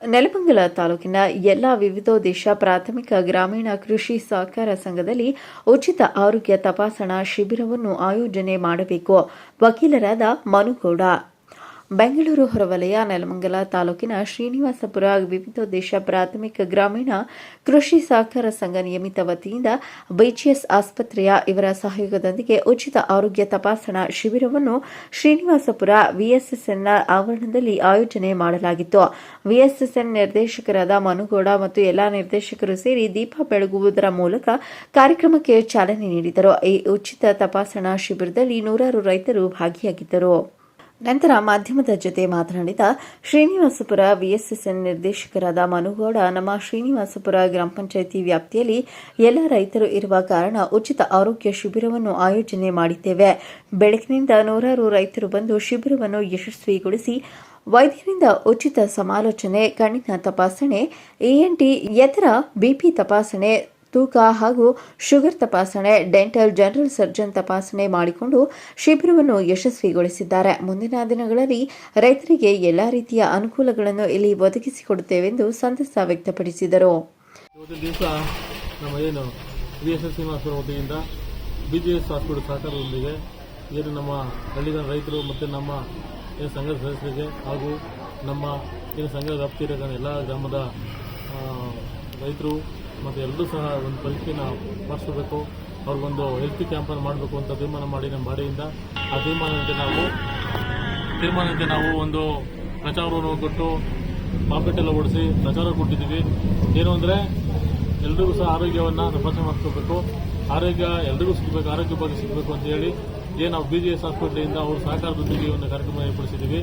ನೆಲಮಂಗಲ ತಾಲೂಕಿನ ಎಲ್ಲ ವಿವಿಧೋದ್ದೇಶ ಪ್ರಾಥಮಿಕ ಗ್ರಾಮೀಣ ಕೃಷಿ ಸಹಕಾರ ಸಂಘದಲ್ಲಿ ಉಚಿತ ಆರೋಗ್ಯ ತಪಾಸಣಾ ಶಿಬಿರವನ್ನು ಆಯೋಜನೆ ಮಾಡಬೇಕು. ವಕೀಲರಾದ ಮನುಗೌಡ. ಬೆಂಗಳೂರು ಹೊರವಲಯ ನೆಲಮಂಗಲ ತಾಲೂಕಿನ ಶ್ರೀನಿವಾಸಪುರ ವಿವಿಧೋದ್ದೇಶ ಪ್ರಾಥಮಿಕ ಗ್ರಾಮೀಣ ಕೃಷಿ ಸಹಕಾರ ಸಂಘ ನಿಯಮಿತ ವತಿಯಿಂದ ಬಿಜಿಎಸ್ ಆಸ್ಪತ್ರೆಯ ಇವರ ಸಹಯೋಗದೊಂದಿಗೆ ಉಚಿತ ಆರೋಗ್ಯ ತಪಾಸಣಾ ಶಿಬಿರವನ್ನು ಶ್ರೀನಿವಾಸಪುರ ವಿಎಸ್ಎಸ್ಎನ್ ಆವರಣದಲ್ಲಿ ಆಯೋಜನೆ ಮಾಡಲಾಗಿತ್ತು. ವಿಎಸ್ಎಸ್ಎನ್ ನಿರ್ದೇಶಕರಾದ ಮನುಗೌಡ ಮತ್ತು ಎಲ್ಲಾ ನಿರ್ದೇಶಕರು ಸೇರಿ ದೀಪ ಬೆಳಗುವುದರ ಮೂಲಕ ಕಾರ್ಯಕ್ರಮಕ್ಕೆ ಚಾಲನೆ ನೀಡಿದರು. ಈ ಉಚಿತ ತಪಾಸಣಾ ಶಿಬಿರದಲ್ಲಿ ನೂರಾರು ರೈತರು ಭಾಗಿಯಾಗಿದ್ದರು. ನಂತರ ಮಾಧ್ಯಮದ ಜೊತೆ ಮಾತನಾಡಿದ ಶ್ರೀನಿವಾಸಪುರ ವಿಎಸ್ಎಸ್ಎನ್ ನಿರ್ದೇಶಕರಾದ ಮನುಗೌಡ, ನಮ್ಮ ಶ್ರೀನಿವಾಸಪುರ ಗ್ರಾಮ ಪಂಚಾಯಿತಿ ವ್ಯಾಪ್ತಿಯಲ್ಲಿ ಎಲ್ಲ ರೈತರು ಇರುವ ಕಾರಣ ಉಚಿತ ಆರೋಗ್ಯ ಶಿಬಿರವನ್ನು ಆಯೋಜನೆ ಮಾಡಿದ್ದೇವೆ. ಬೆಳಗಿನಿಂದ ನೂರಾರು ರೈತರು ಬಂದು ಶಿಬಿರವನ್ನು ಯಶಸ್ವಿಗೊಳಿಸಿ ವೈದ್ಯರಿಂದ ಉಚಿತ ಸಮಾಲೋಚನೆ, ಕಣ್ಣಿನ ತಪಾಸಣೆ, ಎಎನ್ಟಿ, ಎತ್ತರ, ಬಿಪಿ ತಪಾಸಣೆ, ತೂಕ ಹಾಗೂ ಶುಗರ್ ತಪಾಸಣೆ, ಡೆಂಟಲ್, ಜನರಲ್ ಸರ್ಜನ್ ತಪಾಸಣೆ ಮಾಡಿಕೊಂಡು ಶಿಬಿರವನ್ನು ಯಶಸ್ವಿಗೊಳಿಸಿದ್ದಾರೆ. ಮುಂದಿನ ದಿನಗಳಲ್ಲಿ ರೈತರಿಗೆ ಎಲ್ಲಾ ರೀತಿಯ ಅನುಕೂಲಗಳನ್ನು ಇಲ್ಲಿ ಒದಗಿಸಿಕೊಡುತ್ತೇವೆಂದು ಸಂತಸ ವ್ಯಕ್ತಪಡಿಸಿದರು. ಬಿಜಿಎಸ್ ಹಾಸ್ಪಿಟಲ್ ಸಹಕಾರದೊಂದಿಗೆ ನಮ್ಮ ಹಳ್ಳಿಗಳ ರೈತರು ಮತ್ತು ನಮ್ಮ ಸಂಘದ ಸದಸ್ಯರಿಗೆ ಹಾಗೂ ನಮ್ಮ ಸಂಘದ ವ್ಯಾಪ್ತಿಯ ಎಲ್ಲ ಗ್ರಾಮದ ರೈತರು ಮತ್ತು ಎಲ್ಲರೂ ಸಹ ಒಂದು ಪರೀಕ್ಷೆನ ಮಾಡಿಸಬೇಕು, ಅವ್ರಿಗೊಂದು ಹೆಲ್ತ್ ಕ್ಯಾಂಪನ್ನು ಮಾಡಬೇಕು ಅಂತ ತೀರ್ಮಾನ ಮಾಡಿ ನಮ್ಮ ಬಾಡಿಯಿಂದ ಆ ತೀರ್ಮಾನಕ್ಕೆ ನಾವು ಒಂದು ಪ್ರಚಾರವನ್ನು ಕೊಟ್ಟು ಪಾಂಪ್ಲೆಟ್ ಎಲ್ಲ ಓಡಿಸಿ ಪ್ರಚಾರ ಕೊಟ್ಟಿದ್ದೀವಿ. ಏನು ಅಂದರೆ ಎಲ್ರಿಗೂ ಸಹ ಆರೋಗ್ಯವನ್ನು ತಪಾಸಣೆ ಮಾಡ್ಕೋಬೇಕು, ಆರೋಗ್ಯ ಎಲ್ರಿಗೂ ಸಿಗಬೇಕು, ಆರೋಗ್ಯ ಬಗ್ಗೆ ಸಿಗಬೇಕು ಅಂತ ಹೇಳಿ ನಾವು ಬಿಜಿಎಸ್ ಹಾಸ್ಪಿಟಲಿಂದ ಅವ್ರ ಸಹಕಾರದೊಂದಿಗೆ ಒಂದು ಕಾರ್ಯಕ್ರಮ ಏರ್ಪಡಿಸಿದ್ದೀವಿ.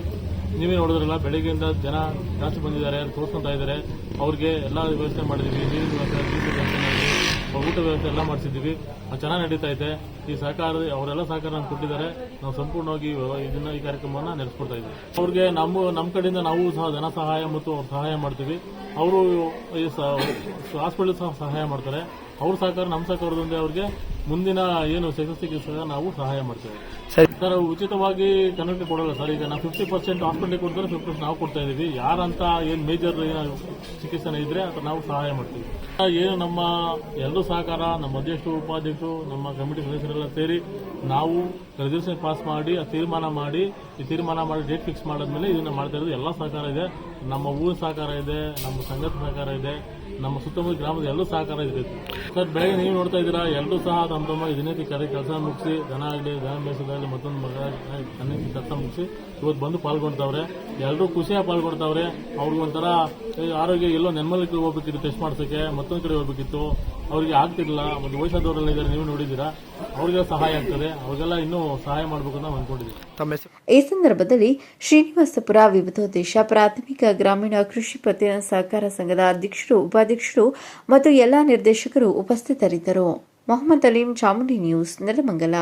ನೀವೇ ನೋಡಿದ್ರಲ್ಲ, ಬೆಳಗ್ಗೆಯಿಂದ ಜನ ಜಾಸ್ತಿ ಬಂದಿದ್ದಾರೆ, ತೋರಿಸ್ಕೊತಾ ಇದ್ದಾರೆ. ಅವ್ರಿಗೆ ಎಲ್ಲ ವ್ಯವಸ್ಥೆ ಮಾಡಿದ್ದೀವಿ, ನೀರಿನ ವ್ಯವಸ್ಥೆ, ವ್ಯವಸ್ಥೆ ಮಾಡಿದ್ವಿ, ಊಟ ವ್ಯವಸ್ಥೆ ಎಲ್ಲ ಮಾಡಿಸಿದ್ದೀವಿ. ಚೆನ್ನಾಗಿ ನಡೀತಾ ಇದೆ. ಈ ಸಹಕಾರ ಅವರೆಲ್ಲ ಸಹಕಾರ ಕೊಟ್ಟಿದ್ದಾರೆ. ನಾವು ಸಂಪೂರ್ಣವಾಗಿ ಈ ಕಾರ್ಯಕ್ರಮವನ್ನು ನಡೆಸ್ಕೊಡ್ತಾ ಇದ್ದೀವಿ. ಅವ್ರಿಗೆ ನಮ್ಮ ಕಡೆಯಿಂದ ನಾವು ಸಹ ಧನ ಸಹಾಯ ಮತ್ತು ಅವ್ರ ಸಹಾಯ ಮಾಡ್ತೀವಿ. ಅವರು ಈ ಹಾಸ್ಪಿಟಲ್ ಸಹ ಸಹಾಯ ಮಾಡ್ತಾರೆ. ಅವ್ರ ಸಹಕಾರ ನಮ್ಮ ಸಹಕಾರದಿಂದ ಅವ್ರಿಗೆ ಮುಂದಿನ ಏನು ಚಿಕಿತ್ಸೆಗೆ ನಾವು ಸಹಾಯ ಮಾಡ್ತೇವೆ. ಸರ್, ಉಚಿತವಾಗಿ ಕನ್ನಡಕ್ಕೆ ಕೊಡಲ್ಲ ಸರ್. ಈಗ ನಾವು 50% ಹಾಸ್ಪಿಟಲ್ ಕೊಡ್ತಾರೆ, 50% ನಾವು ಕೊಡ್ತಾ ಇದೀವಿ. ಯಾರಂತ ಏನು ಮೇಜರ್ ಚಿಕಿತ್ಸೆ ಇದ್ರೆ ಅಥವಾ ನಾವು ಸಹಾಯ ಮಾಡ್ತೀವಿ. ಏನು ನಮ್ಮ ಎಲ್ಲರೂ ಸಹಕಾರ, ನಮ್ಮ ಅಧ್ಯಕ್ಷರು, ಉಪಾಧ್ಯಕ್ಷರು, ನಮ್ಮ ಕಮಿಟಿ ಸದಸ್ಯರೆಲ್ಲ ಸೇರಿ ನಾವು ರೆಸಲ್ಯೂಷನ್ ಪಾಸ್ ಮಾಡಿ ತೀರ್ಮಾನ ಮಾಡಿ ಡೇಟ್ ಫಿಕ್ಸ್ ಮಾಡಿದ್ಮೇಲೆ ಇದನ್ನ ಮಾಡ್ತಾ ಇರೋದು. ಎಲ್ಲ ಸಹಕಾರ ಇದೆ, ನಮ್ಮ ಊರ ಸಹಕಾರ ಇದೆ, ನಮ್ಮ ಸಂಘದ ಸಹಕಾರ ಇದೆ, ನಮ್ಮ ಸುತ್ತಮುತ್ತ ಗ್ರಾಮದ ಎಲ್ಲರೂ ಸಹಕಾರ ಇದೆ ಸರ್. ಬೆಳಗ್ಗೆ ನೀವು ನೋಡ್ತಾ ಇದ್ದೀರಾ, ಎಲ್ಲರೂ ಸಹ ತಮ್ಮ ದಿನಕ್ಕೆ ಕೆಲಸ ಮುಗಿಸಿ, ದನ ಆಗಲಿ, ದನ ಮೇಯಿಸೋದಾಗಲಿ, ಮತ್ತೊಂದು ಮಗ ಕೆಲಸ ಮುಗಿಸಿ ಇವತ್ತು ಬಂದು ಪಾಲ್ಗೊಳ್ತಾವ್ರೆ. ಎಲ್ಲರೂ ಖುಷಿಯಾಗಿ ಪಾಲ್ಗೊಳ್ತಾವ್ರೆ. ಅವ್ರಿಗೆ ಒಂಥರ ಆರೋಗ್ಯ ಎಲ್ಲೋ ನೆಮ್ಮದಿಗೆ ಹೋಗ್ಬೇಕಿತ್ತು, ಟೆಸ್ಟ್ ಮಾಡ್ಸೋಕ್ಕೆ ಮತ್ತೊಂದು ಕಡೆ ಹೋಗ್ಬೇಕಿತ್ತು, ಅವ್ರಿಗೆ ಆಗ್ತಿರ್ಲಿಲ್ಲ. ಒಂದು ವಯಸ್ಸಾದವರೆಲ್ಲ ಇದ್ದಾರೆ, ನೀವು ನೋಡಿದ್ದೀರಾ, ಅವ್ರಿಗೆಲ್ಲ ಸಹಾಯ ಆಗ್ತದೆ. ಅವ್ರಿಗೆಲ್ಲ ಇನ್ನೂ ಸಹಾಯ ಮಾಡಬೇಕು ಅಂತ ಅಂದ್ಕೊಂಡಿದ್ದೀವಿ. ಈ ಸಂದರ್ಭದಲ್ಲಿ ಶ್ರೀನಿವಾಸಪುರ ವಿವಿಧೋದ್ದೇಶ ಪ್ರಾಥಮಿಕ ಗ್ರಾಮೀಣ ಕೃಷಿ ಪತ್ತಿನ ಸಹಕಾರ ಸಂಘದ ಅಧ್ಯಕ್ಷರು, ಉಪಾಧ್ಯಕ್ಷರು ಮತ್ತು ಎಲ್ಲಾ ನಿರ್ದೇಶಕರು ಉಪಸ್ಥಿತರಿದ್ದರು. ಮೊಹಮ್ಮದ್ ಅಲೀಂ, ಚಾಮುಂಡಿ ನ್ಯೂಸ್, ನೆಲಮಂಗಲ.